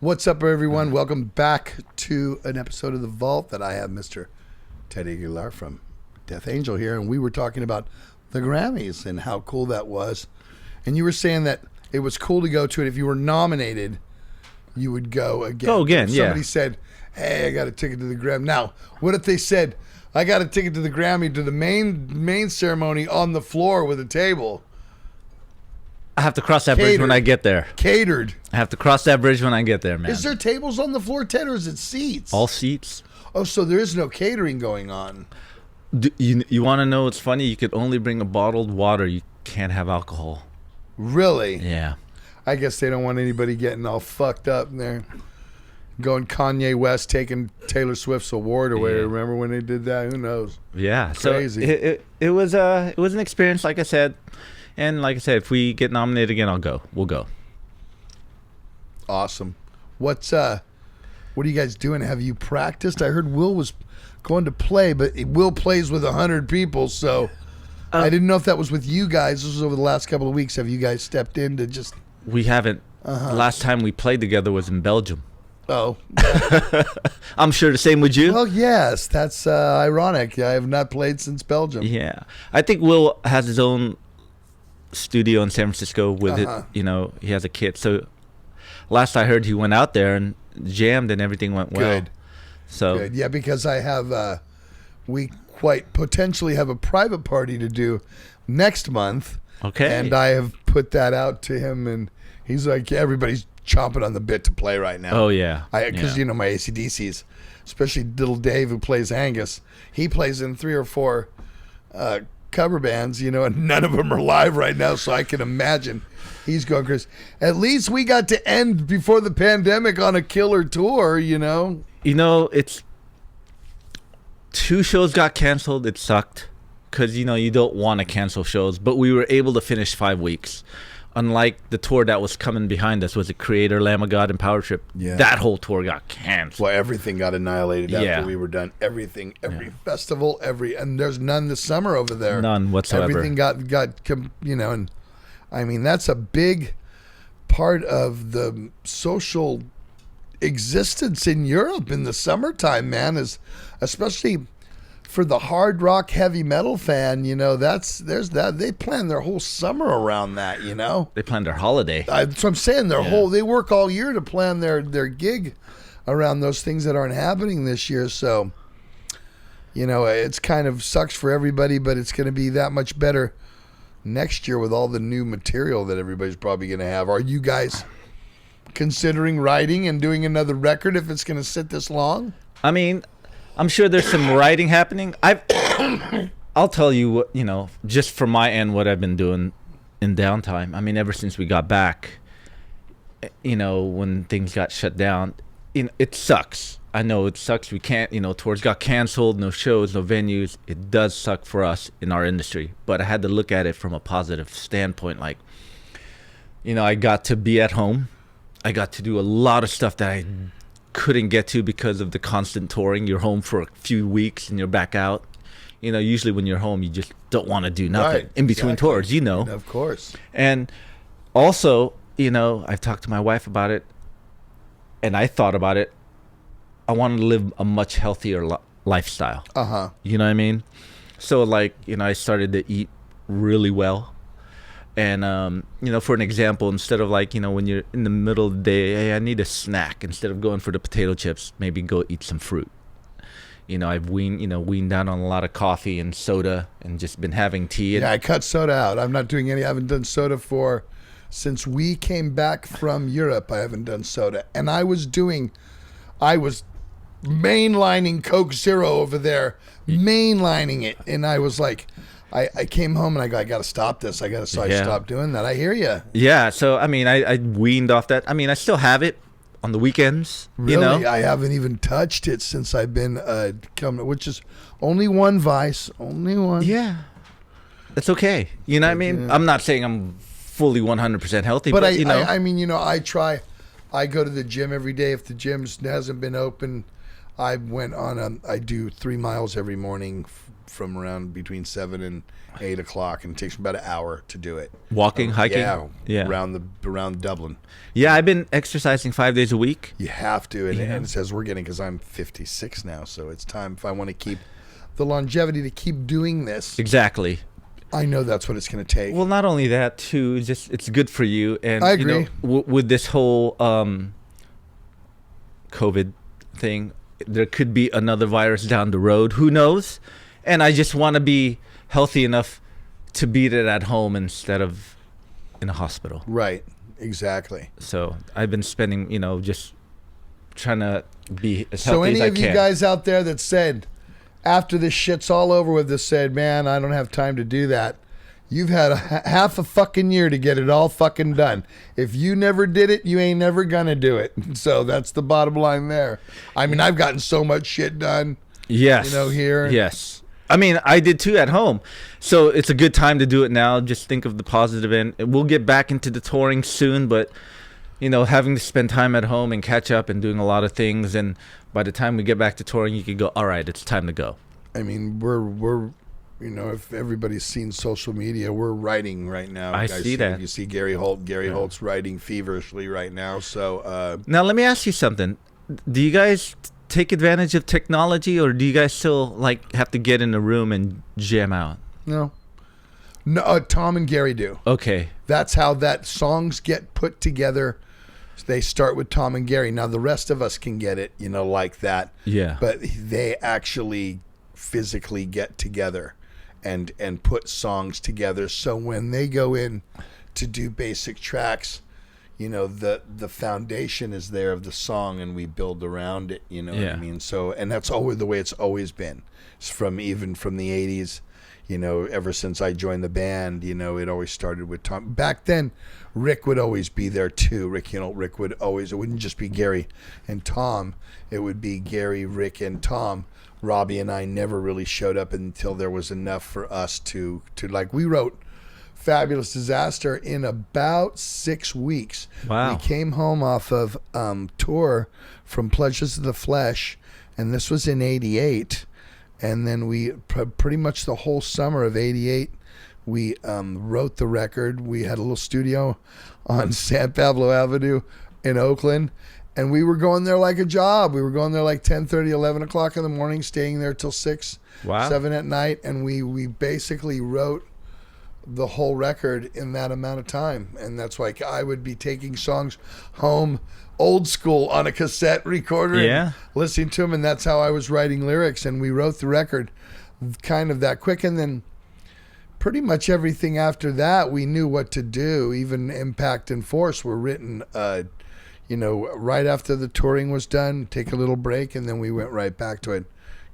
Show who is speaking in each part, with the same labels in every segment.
Speaker 1: What's up, everyone? Welcome back to an episode of The Vault that I have Mr. Ted Aguilar from Death Angel here, and we were talking about the Grammys and how cool that was. And you were saying that it was cool to go to it. If you were nominated, you would go again.
Speaker 2: Go again,
Speaker 1: if somebody said, hey, I got a ticket to the Grammy. Now, what if they said, I got a ticket to the Grammy, to the main ceremony on the floor with a table?
Speaker 2: I have to cross that bridge when I get there.
Speaker 1: Catered.
Speaker 2: I have to cross that bridge when I get there, man.
Speaker 1: Is there tables on the floor, Ted, or is it seats?
Speaker 2: All seats.
Speaker 1: Oh, so there is no catering going on.
Speaker 2: You want to know what's funny? You could only bring a bottled water. You can't have alcohol.
Speaker 1: Really?
Speaker 2: Yeah.
Speaker 1: I guess they don't want anybody getting all fucked up in there. Going Kanye West taking Taylor Swift's award away.
Speaker 2: Yeah.
Speaker 1: Remember when they did that? Who knows?
Speaker 2: Yeah.
Speaker 1: Crazy.
Speaker 2: So it was an experience, like I said. And like I said, if we get nominated again, I'll go. We'll go.
Speaker 1: Awesome. What are you guys doing? Have you practiced? I heard Will was going to play, but Will plays with 100 people, so I didn't know if that was with you guys. This was over the last couple of weeks. Have you guys stepped in to just...
Speaker 2: We haven't. Last time we played together was in Belgium.
Speaker 1: Oh.
Speaker 2: I'm sure the same with you.
Speaker 1: Well, yes. That's ironic. I have not played since Belgium.
Speaker 2: Yeah. I think Will has his own studio in San Francisco with it. You know, he has a kit. So last I heard, he went out there and jammed and everything went well.
Speaker 1: Good.
Speaker 2: So
Speaker 1: good. Yeah, because I have we quite potentially have a private party to do next month.
Speaker 2: Okay.
Speaker 1: And I have put that out to him, and he's like, yeah, everybody's chomping on the bit to play right now.
Speaker 2: Oh yeah.
Speaker 1: Because you know my AC/DCs, especially little Dave who plays Angus, he plays in 3 or 4 cover bands, you know, and none of them are live right now, so I can imagine he's going crazy. At least we got to end before the pandemic on a killer tour, you know.
Speaker 2: You know, it's 2 shows got canceled. It sucked because, you know, you don't want to cancel shows, but we were able to finish 5 weeks. Unlike the tour that was coming behind us, was it Creator, Lamb of God, and Power Trip?
Speaker 1: Yeah.
Speaker 2: That whole tour got canceled.
Speaker 1: Well, everything got annihilated after we were done. Everything, every festival, and there's none this summer over there.
Speaker 2: None whatsoever.
Speaker 1: Everything got you know, and I mean that's a big part of the social existence in Europe in the summertime, man. Is especially for the hard rock heavy metal fan, you know, they plan their whole summer around that, you know.
Speaker 2: They plan their holiday.
Speaker 1: That's what I'm saying. They work all year to plan their gig around those things that aren't happening this year. So, you know, it's kind of sucks for everybody, but it's going to be that much better next year with all the new material that everybody's probably going to have. Are you guys considering writing and doing another record if it's going to sit this long?
Speaker 2: I mean, I'm sure there's some writing happening. I'll tell you what, you know, just from my end, what I've been doing in downtime. I mean, ever since we got back, you know, when things got shut down, you know, it sucks. I know it sucks. We can't, you know, tours got canceled, no shows, no venues. It does suck for us in our industry. But I had to look at it from a positive standpoint. Like, you know, I got to be at home. I got to do a lot of stuff that I couldn't get to because of the constant touring. You're home for a few weeks and you're back out. You know, usually when you're home, you just don't want to do nothing in between tours, you know.
Speaker 1: Of course.
Speaker 2: And also, you know, I've talked to my wife about it, and I thought about it. I wanted to live a much healthier lifestyle. You know what I mean? So, like, you know, I started to eat really well. And, you know, for an example, instead of like, you know, when you're in the middle of the day, hey, I need a snack. Instead of going for the potato chips, maybe go eat some fruit. You know, I've weaned down on a lot of coffee and soda and just been having tea.
Speaker 1: Yeah, I cut soda out. I'm not doing any. I haven't done soda since we came back from Europe. I haven't done soda. And I was mainlining Coke Zero over there, mainlining it. And I was like... I came home and I got to stop this. I stopped doing that. I hear you.
Speaker 2: Yeah. So, I mean, I weaned off that. I mean, I still have it on the weekends.
Speaker 1: Really?
Speaker 2: You know?
Speaker 1: I haven't even touched it since I've been coming, which is only one vice. Only one.
Speaker 2: Yeah. It's okay. You know what I mean? I'm not saying I'm fully 100% healthy, but you know.
Speaker 1: I mean, you know, I go to the gym every day. If the gym hasn't been open, I do 3 miles every morning from around between 7 and 8 o'clock, and it takes me about an hour to do it.
Speaker 2: Walking, hiking?
Speaker 1: Yeah. Around Dublin.
Speaker 2: Yeah, I've been exercising 5 days a week.
Speaker 1: You have to, and it says we're getting, because I'm 56 now, so it's time, if I want to keep the longevity to keep doing this.
Speaker 2: Exactly.
Speaker 1: I know that's what it's going to take.
Speaker 2: Well, not only that, too, it's good for you. And
Speaker 1: I agree.
Speaker 2: With this whole COVID thing, there could be another virus down the road. Who knows? And I just want to be healthy enough to beat it at home instead of in a hospital.
Speaker 1: Right. Exactly.
Speaker 2: So I've been spending, just trying to be as healthy as I can.
Speaker 1: So any of you guys out there that said, after this shit's all over with, this said, man, I don't have time to do that. You've had half a fucking year to get it all fucking done. If you never did it, you ain't never gonna do it. So that's the bottom line there. I mean, I've gotten so much shit done.
Speaker 2: Yes.
Speaker 1: Here.
Speaker 2: Yes. I mean, I did too at home. So it's a good time to do it now. Just think of the positive end. We'll get back into the touring soon, but having to spend time at home and catch up and doing a lot of things, and by the time we get back to touring, you can go, all right, it's time to go.
Speaker 1: I mean, we're if everybody's seen social media, we're writing right now.
Speaker 2: I see that.
Speaker 1: You see Gary Holt. Gary Holt's writing feverishly right now. So
Speaker 2: now let me ask you something. Do you guys take advantage of technology, or do you guys still have to get in a room and jam out?
Speaker 1: No, Tom and Gary do.
Speaker 2: Okay.
Speaker 1: That's how that songs get put together. They start with Tom and Gary. Now the rest of us can get it, like that.
Speaker 2: Yeah.
Speaker 1: But they actually physically get together and put songs together. So when they go in to do basic tracks, the foundation is there of the song, and we build around it. You know what I mean? So, and that's always the way it's always been. It's even from the 80s. Ever since I joined the band, it always started with Tom. Back then, Rick would always be there too. Rick would always, it wouldn't just be Gary and Tom. It would be Gary, Rick, and Tom. Robbie and I never really showed up until there was enough for us to we wrote Fabulous Disaster in about 6 weeks.
Speaker 2: Wow.
Speaker 1: We came home off of tour from Pleasures of the Flesh, and this was in 88. And then we pretty much the whole summer of 88, we wrote the record. We had a little studio on San Pablo Avenue in Oakland, and we were going there like a job. We were going there like 10:30, 11 o'clock in the morning, staying there till 6, 7 at night, and we basically wrote the whole record in that amount of time. And that's why I would be taking songs home old school on a cassette recorder and listening to them, and that's how I was writing lyrics. And we wrote the record kind of that quick, and then pretty much everything after that we knew what to do. Even Impact and Force were written right after the touring was done, take a little break, and then we went right back to it.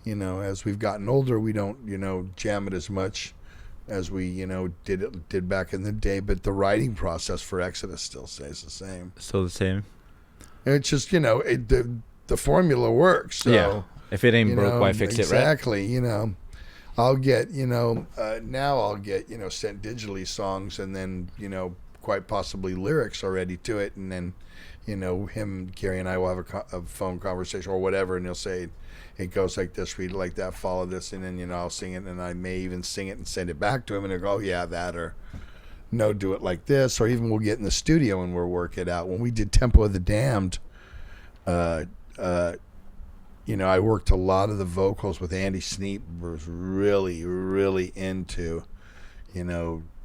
Speaker 1: As we've gotten older, we don't jam it as much as we did back in the day, but the writing process for Exodus still stays the same.
Speaker 2: Still the same.
Speaker 1: It's just the formula works. So,
Speaker 2: yeah. If it ain't broke, why fix it, right?
Speaker 1: Exactly. I'll get now I'll get sent digitally songs, and then quite possibly lyrics already to it, and then Gary and I will have a phone conversation or whatever, and he'll say it goes like this, read it like that, follow this, and then I'll sing it, and I may even sing it and send it back to him, and he'll go, oh yeah, that, or no, do it like this, or even we'll get in the studio and we'll work it out. When we did Tempo of the Damned, I worked a lot of the vocals with Andy Sneap. Was really, really into,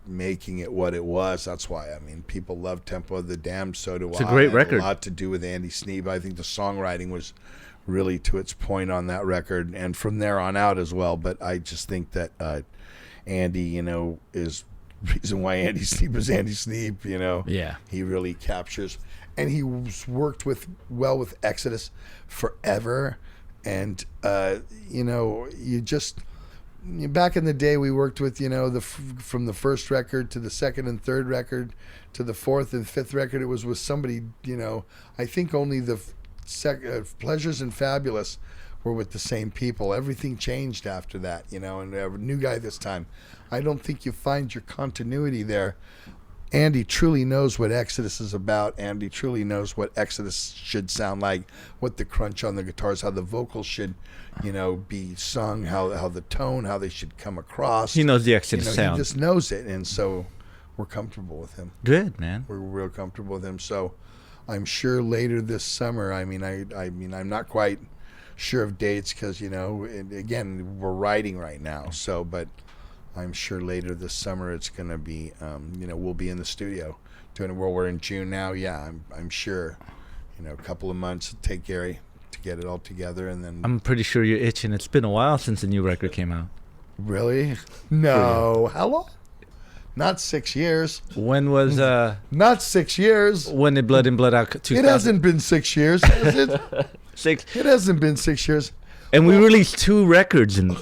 Speaker 1: making it what it was. That's why, people love Tempo of the Damned, so do I.
Speaker 2: It's a great record.
Speaker 1: A lot to do with Andy Sneap. I think the songwriting was really to its point on that record, and from there on out as well. But I just think that Andy, is reason why Andy Sneap is Andy Sneap.
Speaker 2: Yeah, he
Speaker 1: really captures, and he worked with Exodus forever, and you just. Back in the day, we worked with from the first record to the second and third record to the fourth and fifth record. It was with somebody. I think only the Pleasures and Fabulous were with the same people. Everything changed after that, and a new guy this time. I don't think you find your continuity there. Andy truly knows what Exodus is about. Andy truly knows what Exodus should sound like, what the crunch on the guitars, how the vocals should, be sung, how the tone, how they should come across.
Speaker 2: He knows the Exodus sound.
Speaker 1: He just knows it, and so we're comfortable with him.
Speaker 2: Good, man.
Speaker 1: We're real comfortable with him. So I'm sure later this summer. I mean, I'm not quite sure of dates because again, we're writing right now. So, but I'm sure later this summer it's going to be, we'll be in the studio doing it. Well, we're in June now. Yeah, I'm sure, a couple of months to take Gary to get it all together, and then.
Speaker 2: I'm pretty sure you're itching. It's been a while since the new record came out.
Speaker 1: Really? No. How long? Not 6 years.
Speaker 2: When was
Speaker 1: Not 6 years.
Speaker 2: When did Blood In Blood Out 2000?
Speaker 1: It hasn't been 6 years, has it?
Speaker 2: 6.
Speaker 1: It hasn't been 6 years.
Speaker 2: And we released 2 records and.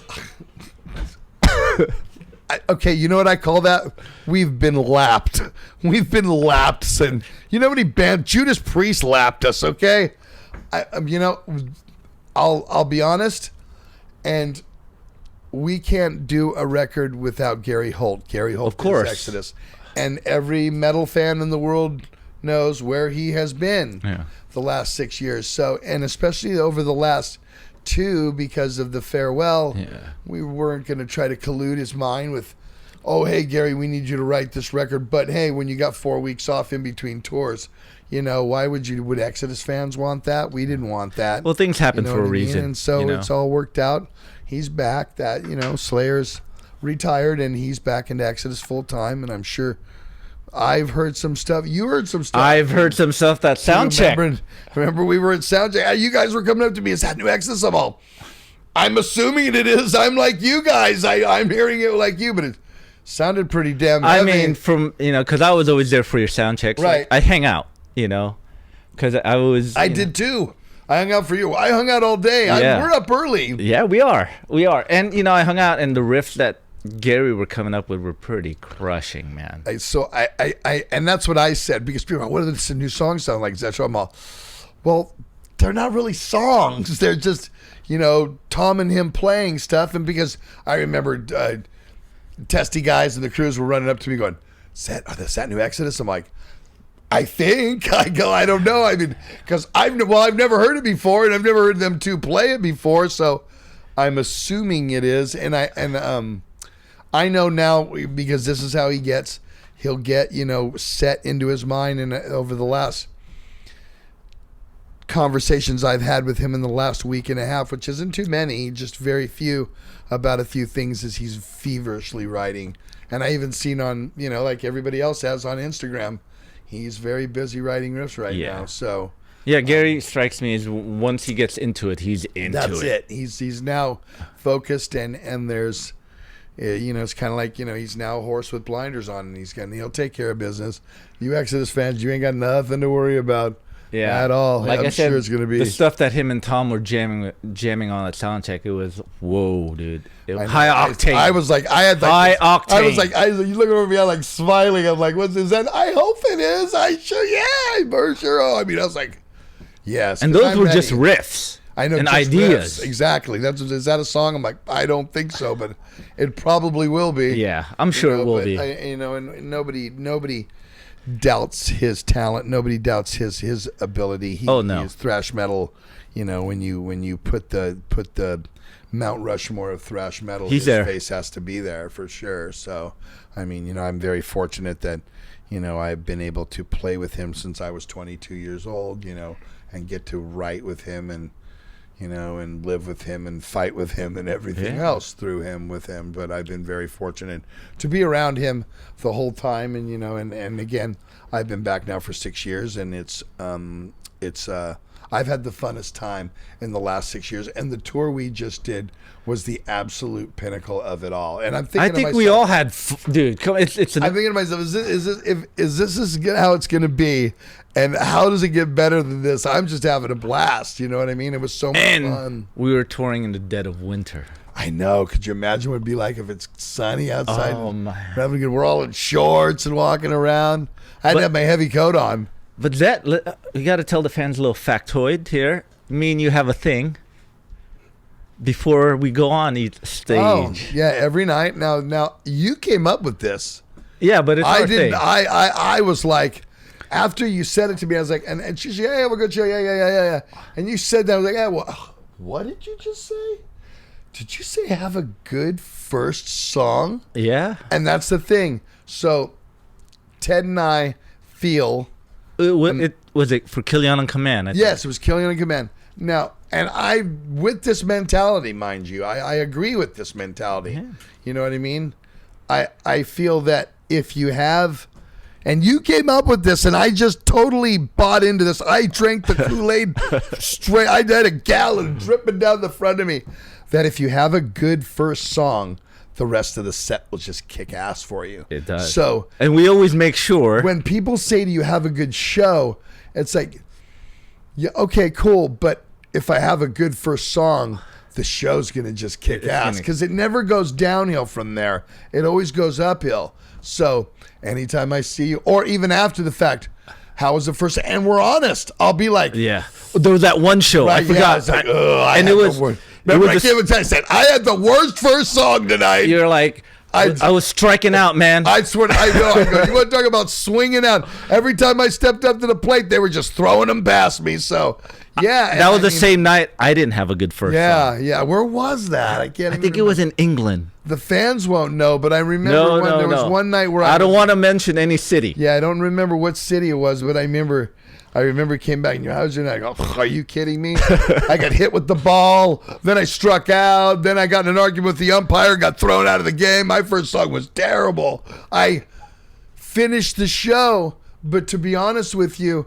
Speaker 1: Okay, you know what I call that? We've been lapped. We've been lapped since. You know how many bands? Judas Priest lapped us. Okay, I'll be honest, and we can't do a record without Gary Holt. Gary Holt,
Speaker 2: of course,
Speaker 1: is Exodus, and every metal fan in the world knows where he has been the last 6 years. So, and especially over the last 2, because of the farewell, we weren't going to try to collude his mind with, oh, hey, Gary, we need you to write this record. But, hey, when you got 4 weeks off in between tours, why would Exodus fans want that? We didn't want that.
Speaker 2: Well, things happen for a reason.
Speaker 1: And so it's all worked out. He's back. That, Slayer's retired, and he's back into Exodus full time, and I'm sure I've heard some stuff. You heard some stuff.
Speaker 2: I've heard some stuff. That sound check.
Speaker 1: Remember we were at sound check. You guys were coming up to me. Is that new Exodus? I'm assuming it is. I'm like you guys. I'm hearing it like you, but it sounded pretty damn heavy.
Speaker 2: I mean, because I was always there for your sound checks.
Speaker 1: Right.
Speaker 2: I hang out, because I was.
Speaker 1: I did too. I hung out for you. I hung out all day.
Speaker 2: Yeah.
Speaker 1: We're up early.
Speaker 2: Yeah, we are. And, I hung out, and the riffs that Gary were coming up with were pretty crushing, man.
Speaker 1: And that's what I said, because people are like, what does the new song sound like, Zetro? I'm all, well, they're not really songs. They're just, Tom and him playing stuff. And because I remember Testy guys and the crews were running up to me going, is that new Exodus? I'm like, I think. I don't know. I mean, because I've never heard it before, and I've never heard them two play it before, so I'm assuming it is. And I know now, because this is how he'll get, set into his mind. And over the last conversations I've had with him in the last week and a half, which isn't too many, just very few, about a few things as he's feverishly writing. And I even seen on, like everybody else has on Instagram, he's very busy writing riffs right now. So
Speaker 2: yeah, Gary strikes me as once he gets into it, he's into it.
Speaker 1: That's it. He's now focused, and there's, it's kind of like, he's now a horse with blinders on, and he'll take care of business. You Exodus fans, you ain't got nothing to worry about at all.
Speaker 2: Like
Speaker 1: I'm
Speaker 2: I said,
Speaker 1: sure it's going to be
Speaker 2: the stuff that him and Tom were jamming on at soundcheck. It was whoa, dude. It was high octane.
Speaker 1: I was like, I had
Speaker 2: high octane.
Speaker 1: I was like, you looking over me, I'm like smiling. I'm like, what's is that? I hope it is. For sure. Oh, I mean, I was like, yes.
Speaker 2: And those were just riffs.
Speaker 1: I know,
Speaker 2: and
Speaker 1: just
Speaker 2: ideas.
Speaker 1: Riffs. Exactly. Is that a song? I'm like, I don't think so, but it probably will be.
Speaker 2: Yeah, I'm sure it will be.
Speaker 1: And nobody doubts his talent. Nobody doubts his ability. He is thrash metal. When you put the Mount Rushmore of thrash metal, his face has to be there for sure. So, I mean, I'm very fortunate that, I've been able to play with him since I was 22 years old, and get to write with him and live with him and fight with him and everything else through him with him. But I've been very fortunate to be around him the whole time. And, and again, I've been back now for 6 years, and I've had the funnest time in the last 6 years. And the tour we just did was the absolute pinnacle of it all. And I'm thinking,
Speaker 2: I think we all had, dude. I'm
Speaker 1: thinking to myself, is this how it's going to be? And how does it get better than this? I'm just having a blast. You know what I mean? It was so much fun.
Speaker 2: We were touring in the dead of winter.
Speaker 1: I know. Could you imagine what it'd be like if it's sunny outside?
Speaker 2: Oh, man.
Speaker 1: We're all in shorts and walking around. I had to have my heavy coat on.
Speaker 2: But you got to tell the fans a little factoid here. Me and you have a thing before we go on each stage.
Speaker 1: Oh, yeah, every night. Now you came up with this.
Speaker 2: Yeah, but it's
Speaker 1: I
Speaker 2: our
Speaker 1: didn't.
Speaker 2: thing.
Speaker 1: I was like, after you said it to me, I was like, and she's like, yeah, we're good show, yeah. And you said that, I was like, yeah, well, what did you just say? Did you say have a good first song?
Speaker 2: Yeah.
Speaker 1: And that's the thing. So Ted and I feel.
Speaker 2: Was it for Killian on Command? I think.
Speaker 1: Yes, it was Killing on Command. Now, and I, with this mentality, mind you, I agree with this mentality.
Speaker 2: Yeah.
Speaker 1: You know what I mean? I feel that if you have, and you came up with this, and I just totally bought into this. I drank the Kool-Aid straight. I had a gallon dripping down the front of me. That if you have a good first song, the rest of the set will just kick ass for you.
Speaker 2: It does.
Speaker 1: So,
Speaker 2: and we always make sure.
Speaker 1: when people say to you, have a good show, it's like, yeah, okay, cool. But if I have a good first song, the show's going to just kick ass because it never goes downhill from there. It always goes uphill. So anytime I see you, or even after the fact, how was the first? And we're honest. I'll be like,
Speaker 2: Yeah. There was that one show.
Speaker 1: right,
Speaker 2: I forgot.
Speaker 1: it's like, I
Speaker 2: and
Speaker 1: had
Speaker 2: it was.
Speaker 1: the worst. Remember, I
Speaker 2: just-
Speaker 1: gave a text. I said I had the worst first song tonight.
Speaker 2: You're like, I was striking out, man.
Speaker 1: I swear, I know. I go, you want to talk about swinging out? Every time I stepped up to the plate, they were just throwing them past me. So, yeah.
Speaker 2: that was the same night I didn't have a good first song.
Speaker 1: Yeah. Where was that? I can't.
Speaker 2: I think it was in England.
Speaker 1: The fans won't know, but I remember there was one night where
Speaker 2: I don't want to mention any city.
Speaker 1: Yeah, I don't remember what city it was, but I remember came back and your house and I go, are you kidding me? I got hit with the ball, then I struck out, then I got in an argument with the umpire, got thrown out of the game. My first song was terrible. I finished the show, but to be honest with you,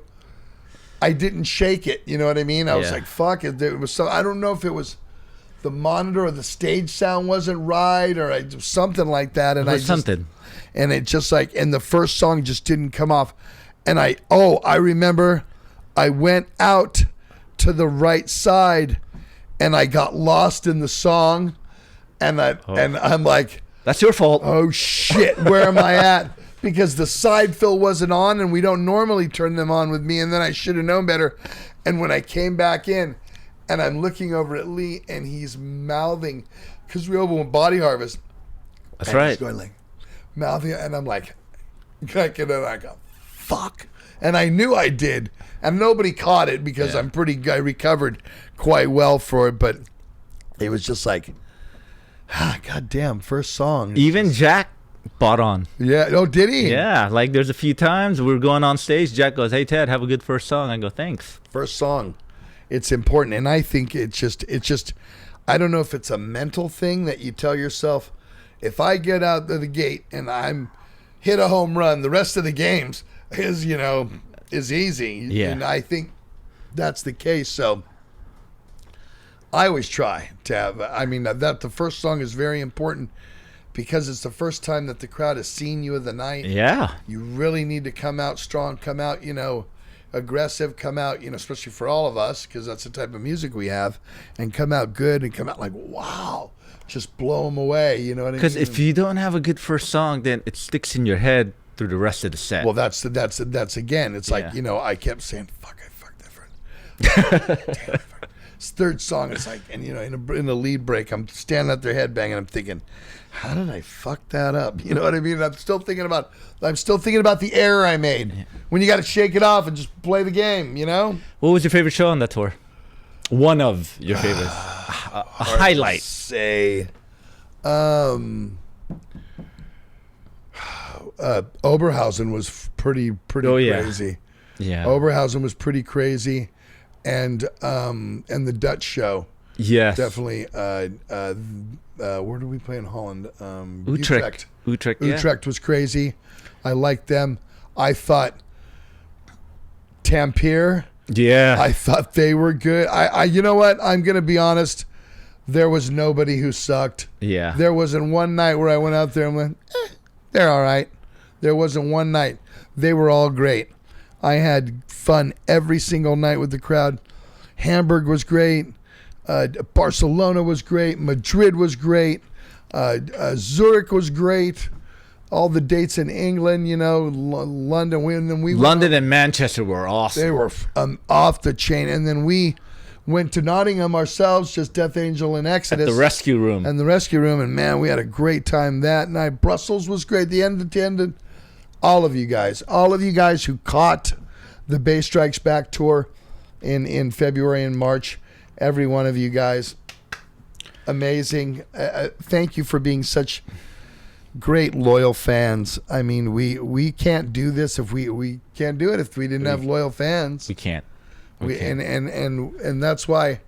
Speaker 1: I didn't shake it. You know what I mean? I was like, fuck it. It was so, I don't know if it was the monitor or the stage sound wasn't right or something like that. And and it just like, and the first song just didn't come off. And I remember I went out to the right side and I got lost in the song and I'm like,
Speaker 2: that's your fault.
Speaker 1: oh shit, where am I at? Because the side fill wasn't on and we don't normally turn them on with me, and then I should have known better. And when I came back in and I'm looking over at Lee and he's mouthing, because we opened with Body Harvest.
Speaker 2: That's
Speaker 1: and
Speaker 2: right.
Speaker 1: He's going like, mouthing, and I'm like, I go, fuck. And I knew I did. And nobody caught it because I recovered quite well for it. But it was just like, goddamn, first song.
Speaker 2: Even Jack bought on.
Speaker 1: Yeah. Oh, did he?
Speaker 2: Yeah. Like there's a few times we were going on stage. Jack goes, hey, Ted, have a good first song. I go, thanks.
Speaker 1: First song. It's important. And I think it's just, I don't know if it's a mental thing that you tell yourself, if I get out of the gate and I'm hit a home run, the rest of the games is easy.
Speaker 2: Yeah.
Speaker 1: And I think that's the case. So I always try to have, that the first song is very important because it's the first time that the crowd has seen you of the night.
Speaker 2: Yeah.
Speaker 1: You really need to come out strong, come out, aggressive, come out, especially for all of us, because that's the type of music we have, and come out good and come out like, wow, just blow them away. You know what I mean?
Speaker 2: Because if you don't have a good first song, then it sticks in your head through the rest of the set.
Speaker 1: Well, that's again. It's like, I kept saying, "Fuck, I fucked that friend." Damn, it's third song. It's like, and in the lead break, I'm standing at their headbang, and I'm thinking, how did I fuck that up? You know what I mean? And I'm still thinking about the error I made. Yeah. When you got to shake it off and just play the game.
Speaker 2: What was your favorite show on that tour? One of your favorites. A highlight.
Speaker 1: Say, Oberhausen was pretty crazy.
Speaker 2: Yeah.
Speaker 1: Oberhausen was pretty crazy, and the Dutch show.
Speaker 2: Yes.
Speaker 1: Definitely. Where did we play in Holland?
Speaker 2: Utrecht.
Speaker 1: Utrecht was crazy. I liked them. I thought Tampere.
Speaker 2: Yeah.
Speaker 1: I thought they were good. I you know what? I'm gonna be honest. There was nobody who sucked.
Speaker 2: Yeah.
Speaker 1: There wasn't one night where I went out there and went, they're all right. There wasn't one night. They were all great. I had fun every single night with the crowd. Hamburg was great. Barcelona was great. Madrid was great. Zurich was great. All the dates in England, London.
Speaker 2: London and Manchester were awesome.
Speaker 1: They were off the chain. And then we went to Nottingham ourselves, just Death Angel and Exodus.
Speaker 2: At the rescue room.
Speaker 1: And man, we had a great time that night. Brussels was great. The end all of you guys who caught the Bass Strikes Back tour in February and March, every one of you guys, amazing. Thank you for being such great loyal fans. I mean, we can't do this if we can't do it if we didn't have loyal fans.
Speaker 2: We can't.
Speaker 1: And that's why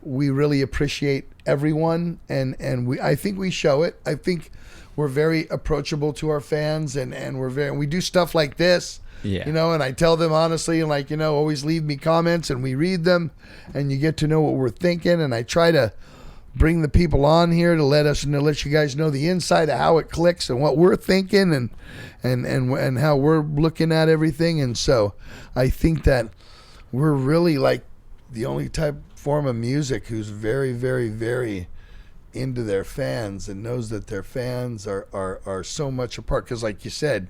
Speaker 1: we really appreciate everyone, and I think we show it. I think we're very approachable to our fans, and we do stuff like this.
Speaker 2: Yeah.
Speaker 1: You know, and I tell them honestly, and like, you know, always leave me comments and we read them and you get to know what we're thinking. And I try to bring the people on here to let you guys know the inside of how it clicks and what we're thinking and how we're looking at everything. And so I think that we're really like the only form of music who's very, very, very into their fans and knows that their fans are so much a part. Because like you said,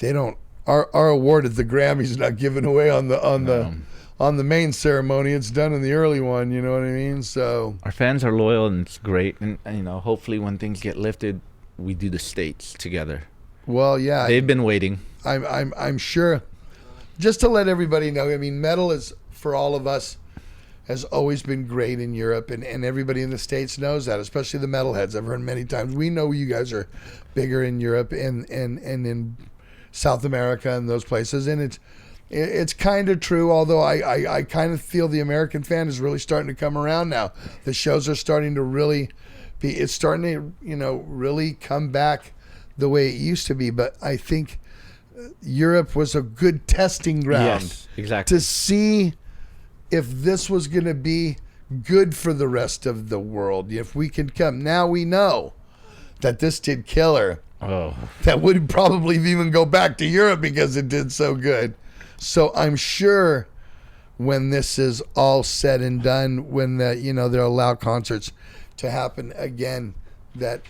Speaker 1: they don't. Our award at the Grammy is not given away on the main ceremony. It's done in the early one. You know what I mean? So
Speaker 2: our fans are loyal, and it's great. And you know, hopefully, when things get lifted, we do the States together.
Speaker 1: Well, yeah,
Speaker 2: they've been waiting.
Speaker 1: I'm sure. Just to let everybody know, I mean, metal is for all of us has always been great in Europe, and everybody in the States knows that, especially the metalheads. I've heard many times. We know you guys are bigger in Europe and in South America and those places, and it's kind of true, although I kind of feel the American fan is really starting to come around now. The shows are starting to really it's starting to, you know, really come back the way it used to be. But I think Europe was a good testing ground.
Speaker 2: Yes, exactly.
Speaker 1: To see if this was going to be good for the rest of the world. If we can come. Now we know that this did killer.
Speaker 2: Oh,
Speaker 1: That would probably even go back to Europe because it did so good. So I'm sure when this is all said and done, when they'll allow concerts to happen again, that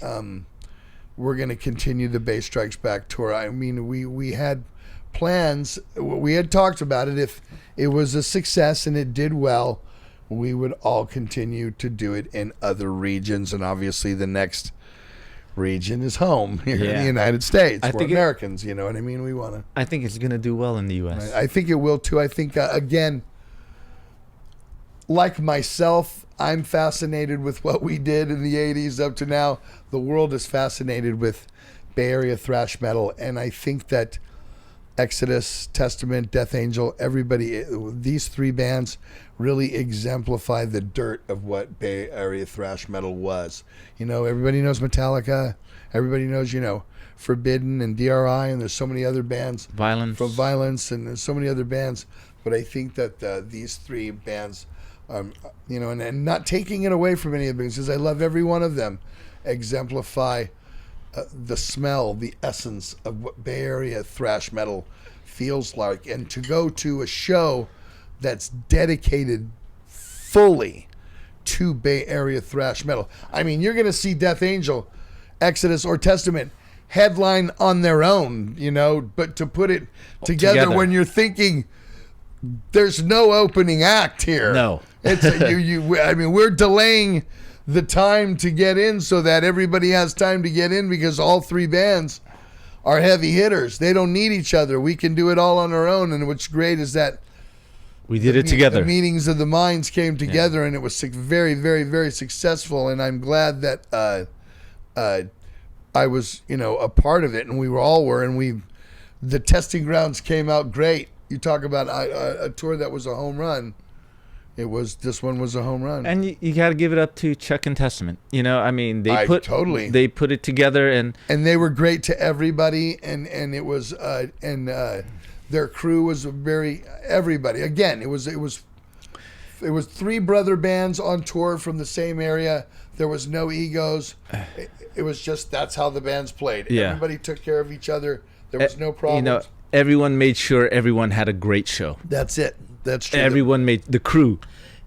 Speaker 1: we're going to continue the Bass Strikes Back tour. I mean, we had plans. We had talked about it. If it was a success and it did well, we would all continue to do it in other regions. And obviously the next region is home here in the United States. We're Americans, you know what I mean? We want to.
Speaker 2: I think it's going to do well in the U.S.
Speaker 1: I think it will too. I think, again, like myself, I'm fascinated with what we did in the 80s up to now. The world is fascinated with Bay Area thrash metal, and I think that Exodus, Testament, Death Angel, everybody, these three bands really exemplify the dirt of what Bay Area thrash metal was. You know, everybody knows Metallica. Everybody knows, you know, Forbidden and DRI, and there's so many other bands.
Speaker 2: Violence.
Speaker 1: From Violence, and there's so many other bands. But I think that these three bands, you know, and not taking it away from any of the bands, because I love every one of them, exemplify the smell, the essence of what Bay Area thrash metal feels like. And to go to a show that's dedicated fully to Bay Area thrash metal. I mean, you're going to see Death Angel, Exodus, or Testament headline on their own, you know, but to put it together when you're thinking there's no opening act here.
Speaker 2: No.
Speaker 1: It's I mean, we're delaying the time to get in so that everybody has time to get in, because all three bands are heavy hitters. They don't need each other. We can do it all on our own. And what's great is that
Speaker 2: we did it together.
Speaker 1: The meetings of the minds came together, and it was very, very, very successful. And I'm glad that I was, you know, a part of it, and we were, and the testing grounds came out great. You talk about a tour that was a home run. This one was a home run.
Speaker 2: And you got to give it up to Chuck and Testament. You know, I mean, they put it together, and
Speaker 1: they were great to everybody, and it was their crew was everybody. Again, it was three brother bands on tour from the same area. There was no egos. It was just, that's how the bands played.
Speaker 2: Yeah.
Speaker 1: Everybody took care of each other. There was no problems.
Speaker 2: You know, everyone made sure everyone had a great show.
Speaker 1: That's it. That's true.
Speaker 2: Everyone made the crew.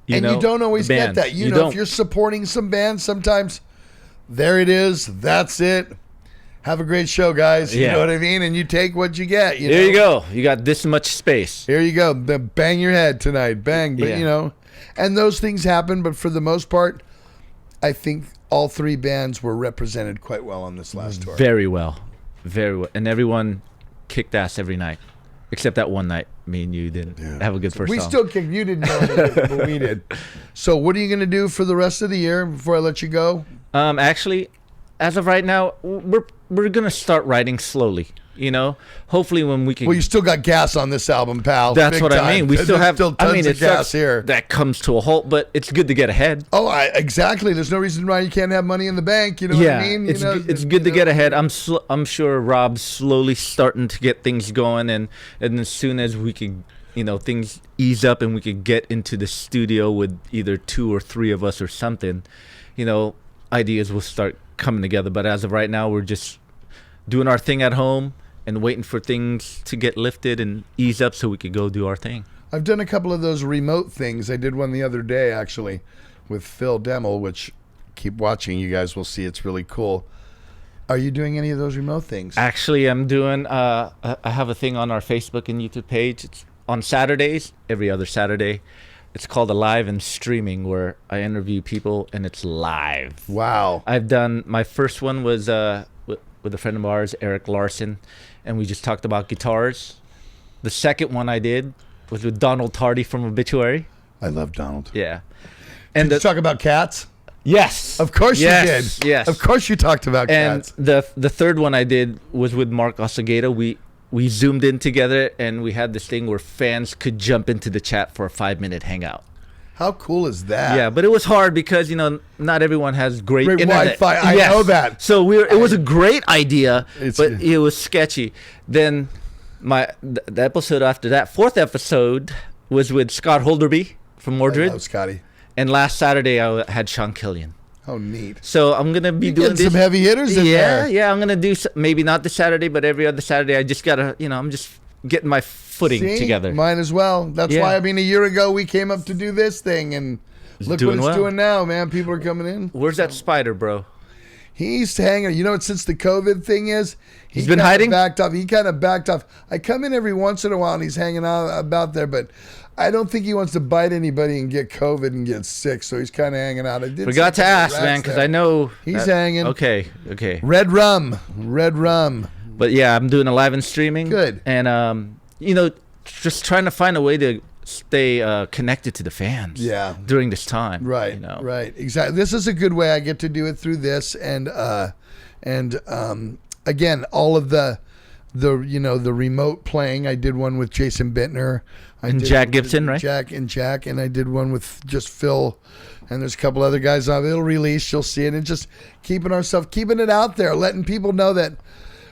Speaker 2: You don't always
Speaker 1: get that. You know, if you're supporting some bands, sometimes there it is. That's it. Have a great show, guys. You know what I mean? And you take what you get.
Speaker 2: There you go. You got this much space.
Speaker 1: Here you go. Bang your head tonight. Bang. But, you know, and those things happen. But for the most part, I think all three bands were represented quite well on this last tour.
Speaker 2: Very well. Very well. And everyone kicked ass every night, except that one night me and you didn't have a good first
Speaker 1: We
Speaker 2: song.
Speaker 1: still kicked. You didn't know anything, but we did. So what are you going to do for the rest of the year before I let you go?
Speaker 2: Actually, as of right now, we're gonna start writing slowly. Hopefully when we can.
Speaker 1: Well, you still got gas on this album, pal.
Speaker 2: That's
Speaker 1: Big
Speaker 2: what
Speaker 1: time.
Speaker 2: I mean. We still
Speaker 1: There's
Speaker 2: have.
Speaker 1: still tons of gas here.
Speaker 2: That comes to a halt, but it's good to get ahead.
Speaker 1: Oh, exactly. There's no reason why you can't have money in the bank. You know what I mean?
Speaker 2: It's good to get ahead. I'm sure Rob's slowly starting to get things going, and as soon as we can, things ease up and we could get into the studio with either 2 or 3 of us or something, ideas will start coming together. But as of right now, we're just doing our thing at home and waiting for things to get lifted and ease up so we could go do our thing.
Speaker 1: I've done a couple of those remote things. I did one the other day, actually, with Phil Demmel, which keep watching. You guys will see. It's really cool. Are you doing any of those remote things?
Speaker 2: Actually, I'm doing, I have a thing on our Facebook and YouTube page. It's on Saturdays, every other Saturday. It's called Alive and Streaming, where I interview people and it's live.
Speaker 1: Wow.
Speaker 2: I've done, my first one was with a friend of ours, Eric Larson, and we just talked about guitars. The second one I did was with Donald Tardy from Obituary.
Speaker 1: I love Donald.
Speaker 2: Yeah. And
Speaker 1: Did you talk about cats?
Speaker 2: Yes.
Speaker 1: Of course you did.
Speaker 2: Yes.
Speaker 1: Of course you talked about cats.
Speaker 2: And the third one I did was with Mark Osageda. We zoomed in together and we had this thing where fans could jump into the chat for a 5-minute hangout.
Speaker 1: How cool is that?
Speaker 2: Yeah, but it was hard because not everyone has great internet.
Speaker 1: Wi-Fi. I know that.
Speaker 2: So it was a great idea, but
Speaker 1: It's-
Speaker 2: it was sketchy. Then the episode after that, 4th episode, was with Scott Holderby from Mordred.
Speaker 1: I love Scotty.
Speaker 2: And last Saturday I had Sean Killian.
Speaker 1: Oh, neat.
Speaker 2: So I'm gonna be doing
Speaker 1: Getting some heavy hitters in there.
Speaker 2: Yeah. I'm gonna do maybe not this Saturday, but every other Saturday. I just gotta, I'm just getting my footing
Speaker 1: See?
Speaker 2: together.
Speaker 1: Mine as well. That's
Speaker 2: Yeah.
Speaker 1: why, a year ago we came up to do this thing, and look
Speaker 2: doing
Speaker 1: what it's
Speaker 2: well.
Speaker 1: doing now, man. People are coming in.
Speaker 2: Where's that spider, bro?
Speaker 1: He's hanging. You know what? Since the COVID thing is,
Speaker 2: He's been
Speaker 1: kinda
Speaker 2: hiding?
Speaker 1: Backed off. He kind of backed off. I come in every once in a while, and he's hanging out about there, but I don't think he wants to bite anybody and get COVID and get sick. So he's kind of hanging out. I did
Speaker 2: Forgot
Speaker 1: see
Speaker 2: to
Speaker 1: a couple
Speaker 2: ask,
Speaker 1: rats
Speaker 2: man, because
Speaker 1: there.
Speaker 2: I know
Speaker 1: He's hanging.
Speaker 2: Okay.
Speaker 1: Red rum.
Speaker 2: But yeah, I'm doing a live and streaming.
Speaker 1: Good.
Speaker 2: And just trying to find a way to stay connected to the fans.
Speaker 1: Yeah.
Speaker 2: During this time.
Speaker 1: Right. Right. Exactly. This is a good way. I get to do it through this, and again, all of the remote playing. I did one with Jason Bittner.
Speaker 2: And Jack Gibson, right?
Speaker 1: Jack, and I did one with just Phil, and there's a couple other guys on it. It'll release, you'll see it, and just keeping it out there, letting people know that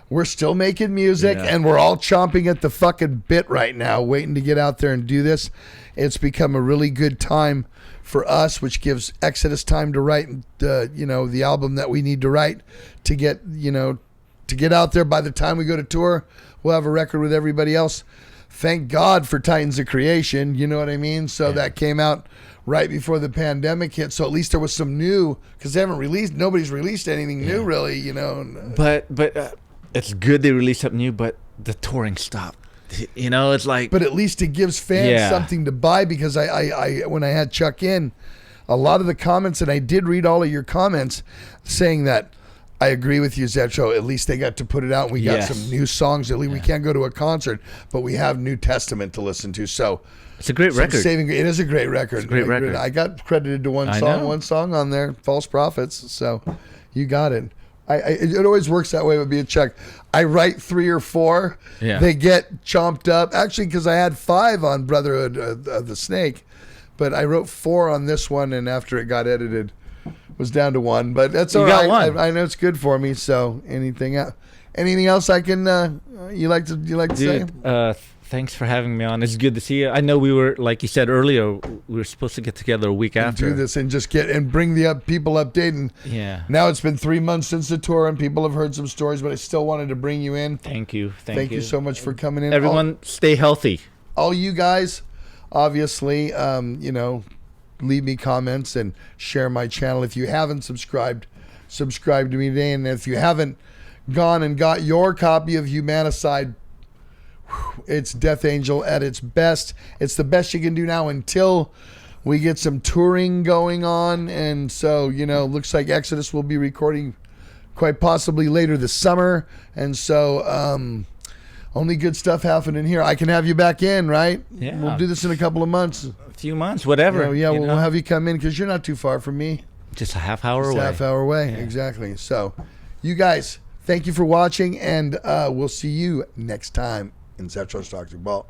Speaker 1: we're still making music, and we're all chomping at the fucking bit right now, waiting to get out there and do this. It's become a really good time for us, which gives Exodus time to write, the album that we need to write to get out there. By the time we go to tour, we'll have a record with everybody else. Thank God for Titans of Creation, you know what I mean? So that came out right before the pandemic hit. So at least there was some new, because nobody's released anything new really,
Speaker 2: But it's good they released something new, but the touring stopped. It's like.
Speaker 1: But at least it gives fans something to buy, because I when I had Chuck in, a lot of the comments, and I did read all of your comments saying that, I agree with you, Zetro. At least they got to put it out. We got some new songs. At least we can't go to a concert, but we have New Testament to listen to. So
Speaker 2: it's a great record.
Speaker 1: It is a great record.
Speaker 2: It's a great record.
Speaker 1: I got credited to one song on there, False Prophets. So you got it. It always works that way with me and Chuck. I write 3 or 4.
Speaker 2: Yeah.
Speaker 1: They get chomped up. Actually, because I had 5 on Brotherhood of the Snake, but I wrote 4 on this one, and after it got edited, was down to 1. But that's all right.
Speaker 2: Got 1.
Speaker 1: I know it's good for me. So anything else I can you like to say?
Speaker 2: Thanks for having me on. It's good to see you. I know we were, like you said earlier, we were supposed to get together a week after.
Speaker 1: Do this and just bring the people updated.
Speaker 2: Yeah.
Speaker 1: Now it's been 3 months since the tour, and people have heard some stories, but I still wanted to bring you in.
Speaker 2: Thank you.
Speaker 1: Thank you so much for coming in.
Speaker 2: Everyone, stay healthy.
Speaker 1: All you guys, obviously, leave me comments and share my channel. If you haven't subscribed to me today, and if you haven't gone and got your copy of Humanicide, it's Death Angel at its best. It's the best you can do now until we get some touring going on. And so, looks like Exodus will be recording quite possibly later this summer. And so only good stuff happening here. I can have you back in, right?
Speaker 2: Yeah.
Speaker 1: We'll do this in a couple of months.
Speaker 2: A few months, whatever.
Speaker 1: We'll have you come in because you're not too far from me.
Speaker 2: Just a half hour
Speaker 1: Just
Speaker 2: away.
Speaker 1: a half hour away, exactly. So, you guys, thank you for watching, and we'll see you next time in Zetro's Toxic Ball.